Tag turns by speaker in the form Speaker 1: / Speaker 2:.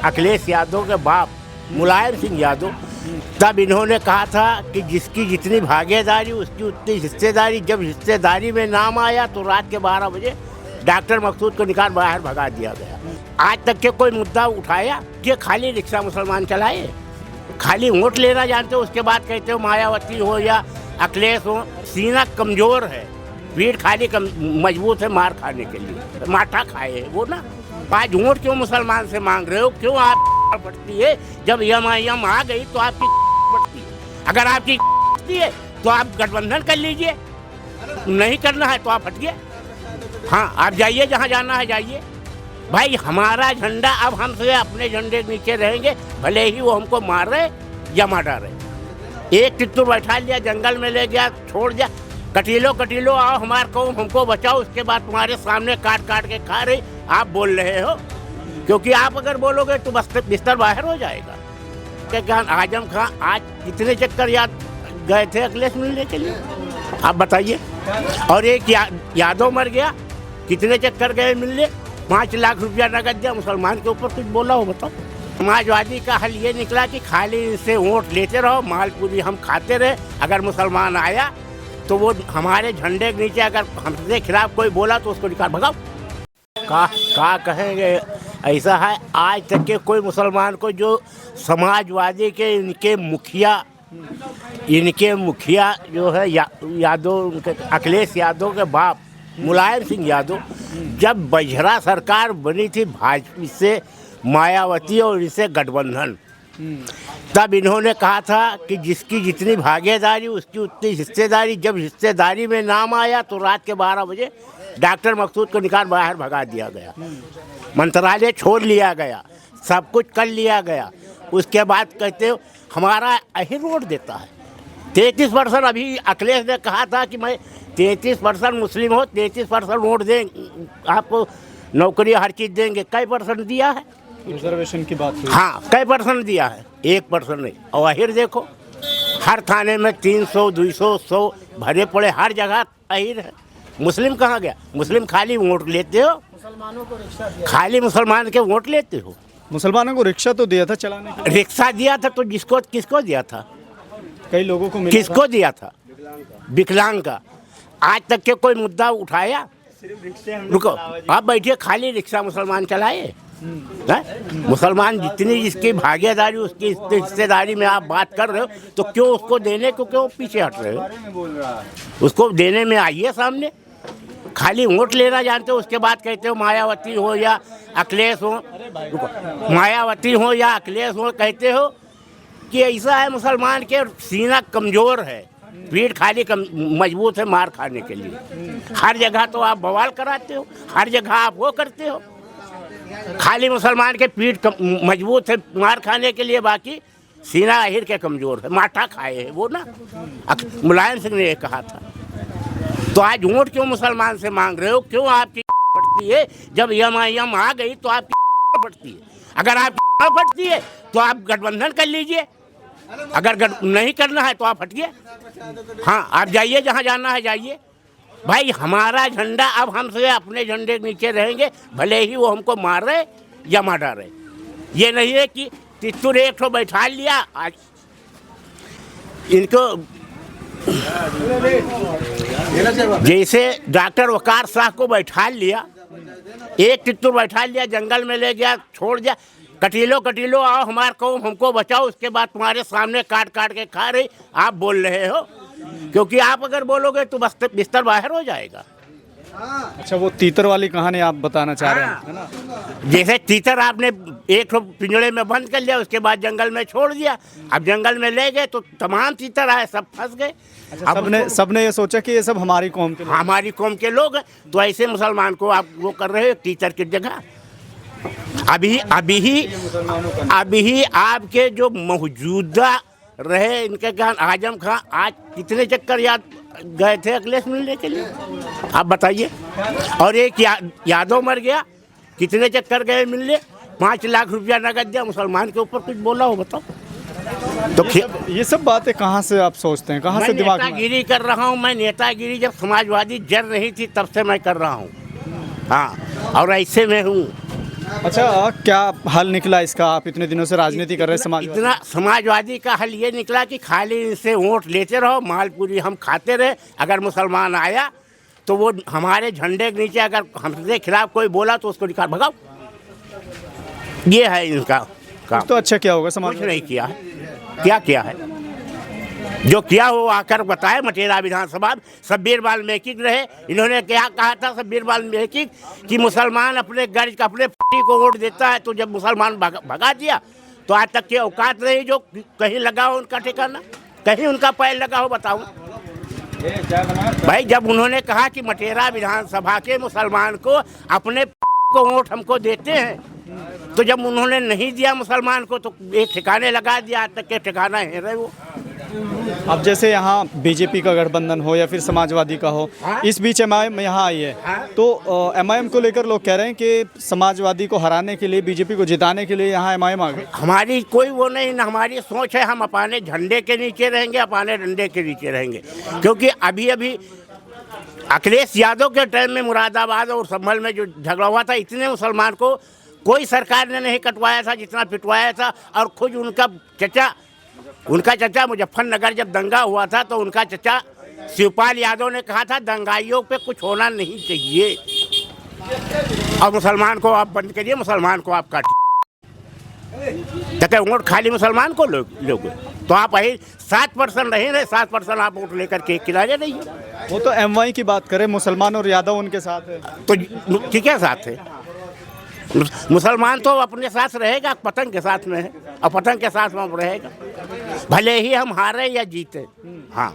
Speaker 1: अखिलेश यादव के बाप मुलायम सिंह यादव, तब इन्होंने कहा था कि जिसकी जितनी भागीदारी उसकी उतनी हिस्सेदारी। जब हिस्सेदारी में नाम आया तो रात के 12 बजे डॉक्टर मकसूद को निकाल बाहर भगा दिया गया। आज तक के कोई मुद्दा उठाया कि खाली रिक्शा मुसलमान चलाए, खाली वोट लेना जानते हो, उसके बाद कहते हो मायावती हो या अखिलेश हो, सीना कमजोर है, भीड़ खाली मजबूत है मार खाने के लिए, माठा खाए वो ना। आज वोट क्यों मुसलमान से मांग रहे हो? क्यों आप पड़ती है? जब एमआईएम आ गई तो आपकी पड़ती है। अगर आपकी पड़ती है तो आप गठबंधन कर लीजिए, नहीं करना है तो आप हटिए। हाँ, आप जाइए जहाँ जाना है जाइए। भाई हमारा झंडा अब हमसे अपने झंडे के नीचे रहेंगे, भले ही वो हमको मार रहे या मार रहे। एक तित्तुर बैठा लिया, जंगल में ले गया, छोड़ दिया, कटीलो आओ हमारे को हमको बचाओ, उसके बाद तुम्हारे सामने काट काट के खा रही आप बोल रहे हो। क्योंकि आप अगर बोलोगे तो बिस्तर बाहर हो जाएगा। क्या आजम खां आज कितने चक्कर याद गए थे अखिलेश मिलने के लिए, आप बताइए। और एक यादव मर गया, कितने चक्कर गए मिलने, 5 लाख रुपया नगद दिया। मुसलमान के ऊपर कुछ बोला हो बताओ? समाजवादी का हल ये निकला कि खाली इनसे वोट लेते रहो, मालपूरी हम खाते रहे। अगर मुसलमान आया तो वो हमारे झंडे के नीचे अगर हमसे खिलाफ कोई बोला तो उसको निकाल भगाओ। का कहेंगे, ऐसा है आज तक के कोई मुसलमान को जो समाजवादी के इनके मुखिया जो है यादव, अखिलेश यादव के बाप मुलायम सिंह यादव, जब बजरा सरकार बनी थी भाजपा से मायावती और इसे गठबंधन, तब इन्होंने कहा था कि जिसकी जितनी भागीदारी उसकी उतनी हिस्सेदारी। जब हिस्सेदारी में नाम आया तो रात के 12 बजे डॉक्टर मकसूद को निकाल बाहर भगा दिया गया, मंत्रालय छोड़ लिया गया, सब कुछ कर लिया गया। उसके बाद कहते हो हमारा अहिर वोट देता है 33%। अभी अखिलेश ने कहा था कि मैं 33% मुस्लिम हो, 33% वोट देंगे आपको, नौकरी हर चीज़ देंगे। कई परसेंट दिया है?
Speaker 2: रिजर्वेशन की बात हुई।
Speaker 1: हाँ, कई परसेंट दिया है? 1% नहीं। और अहिर देखो, हर थाने में 300, 200, 100 भरे पड़े, हर जगह अहिर है। मुस्लिम कहाँ गया? मुस्लिम खाली वोट लेते हो, मुसलमानों को रिक्शा दिया, खाली मुसलमान के वोट लेते हो।
Speaker 2: मुसलमानों को रिक्शा तो दिया था चलाने के लिए।
Speaker 1: रिक्शा दिया था तो किसको दिया था?
Speaker 2: कई लोगों को
Speaker 1: किसको दिया था? विकलांग का। आज तक के कोई मुद्दा उठाया? रुको, आप बैठिए, खाली रिक्शा मुसलमान चलाए। मुसलमान जितनी जिसकी भागीदारी उसकी हिस्सेदारी में आप बात कर रहे हो, तो क्यों उसको देने को क्यों पीछे हट रहे हो? उसको देने में आइए सामने। खाली वोट लेना जानते हो, उसके बाद कहते हो मायावती हो या अखिलेश हो, मायावती हो या अखिलेश हो, कहते हो कि ऐसा है मुसलमान के सीना कमजोर है, भीड़ खाली मजबूत है मार खाने के लिए। हर जगह तो आप बवाल कराते हो, हर जगह आप वो करते हो। खाली मुसलमान के पीठ मजबूत है मार खाने के लिए, बाकी सीना अहिर के कमजोर है, माठा खाए है वो ना। मुलायम सिंह ने ये कहा था। तो आज वोट क्यों मुसलमान से मांग रहे हो? क्यों आपकी पड़ती है? जब एमआईएम आ गई तो आपकी पड़ती है। अगर आपकी पड़ती है तो आप गठबंधन कर लीजिए, अगर नहीं करना है तो आप हटिए। हाँ, आप जाइए जहाँ जाना है जाइए। भाई हमारा झंडा अब हमसे अपने झंडे के नीचे रहेंगे, भले ही वो हमको मार रहे या मार रहे। ये नहीं है कि तित्तुर एक ठो बैठा लिया, आज इनको जैसे डॉक्टर वकार साहब को बैठा लिया, एक तित्तुर बैठा लिया, जंगल में ले गया, छोड़ दिया, कटीलो आओ हमारे को हमको बचाओ, उसके बाद तुम्हारे सामने काट काट के खा रही आप बोल रहे हो। क्योंकि आप अगर बोलोगे तो बिस्तर बाहर हो जाएगा।
Speaker 2: अच्छा, वो तीतर वाली कहानी आप बताना चाह रहे हैं, है ना?
Speaker 1: जैसे तीतर आपने एक पिंजड़े में बंद कर लिया, उसके बाद जंगल में छोड़ दिया, अब जंगल में ले गए तो तमाम तीतर आए, सब फंस गए।
Speaker 2: अच्छा, सबने ये सोचा कि ये सब हमारी कौम के लोग,
Speaker 1: हमारी कौम के लोग हैं, तो ऐसे मुसलमान को आप वो कर रहे हो तीतर की जगह। अभी आपके जो मौजूदा रहे इनके क्या आजम खां आज कितने चक्कर याद गए थे अखिलेश मिलने के लिए, आप बताइए। और एक यादव मर गया, कितने चक्कर गए मिलने, 5 लाख रुपया नगद दिया। मुसलमान के ऊपर कुछ बोला हो बताओ? तो
Speaker 2: ये सब बातें कहाँ से आप सोचते हैं, कहाँ से दिमाग में?
Speaker 1: नेतागिरी कर रहा हूँ मैं, नेतागिरी जब समाजवादी जड़ नहीं थी तब से मैं कर रहा हूँ। हाँ, और ऐसे में हूँ।
Speaker 2: अच्छा, क्या हल निकला इसका? आप इतने दिनों से राजनीति कर रहे हैं समाज।
Speaker 1: इतना समाजवादी का हल ये निकला कि खाली इनसे वोट लेते रहो, मालपूरी हम खाते रहे। अगर मुसलमान आया तो वो हमारे झंडे के नीचे अगर हमसे खिलाफ कोई बोला तो उसको निकाल भगाओ। ये है इनका काम।
Speaker 2: तो अच्छा क्या होगा समाज?
Speaker 1: कुछ नहीं किया है। क्या किया है? जो किया वो आकर बताए। मटेरा विधानसभा शब्बीर वाल्मीकि रहे, इन्होंने क्या कहा था शब्बीर वाल्मीकि कि मुसलमान अपने गर्ज का अपने को वोट देता है। तो जब मुसलमान भगा दिया तो आज तक की औकात नहीं जो कहीं लगा हो उनका ठिकाना, कहीं उनका पैर लगा हो, बताओ भाई। जब उन्होंने कहा कि मटेरा विधानसभा के मुसलमान को अपने को वोट हमको देते हैं, तो जब उन्होंने नहीं दिया मुसलमान को तो एक ठिकाने लगा दिया, आज तक के ठिकाना है रहे वो।
Speaker 2: अब जैसे यहाँ बीजेपी का गठबंधन हो या फिर समाजवादी का हो, इस बीच एमआईएम यहाँ आई है, तो एमआईएम को लेकर लोग कह रहे हैं कि समाजवादी को हराने के लिए, बीजेपी को जिताने के लिए यहाँ एमआईएम आ गई।
Speaker 1: हमारी कोई वो नहीं, न हमारी सोच है। हम अपने झंडे के नीचे रहेंगे, अपने डंडे के नीचे रहेंगे। क्योंकि अभी अभी अखिलेश यादव के टाइम में मुरादाबाद और संभल में जो झगड़ा हुआ था, इतने मुसलमान को कोई सरकार ने नहीं कटवाया था जितना पिटवाया था। और खुद उनका चचा मुजफ्फरनगर जब दंगा हुआ था तो उनका चचा शिवपाल यादव ने कहा था दंगाइयों पे कुछ होना नहीं चाहिए और मुसलमान को आप बंद करिए, मुसलमान को आप काटिए। तो वोट खाली मुसलमान को लोगे तो आप वही 7% रहे, 7% आप वोट लेकर के किनारे नहीं।
Speaker 2: वो तो एमवाई की बात करें, मुसलमान और यादव उनके साथ है,
Speaker 1: तो ठीक है साथ है। मुसलमान तो अपने साथ रहेगा, पतंग के साथ में है और पतंग के साथ में रहेगा, भले ही हम हारे या जीते। हाँ।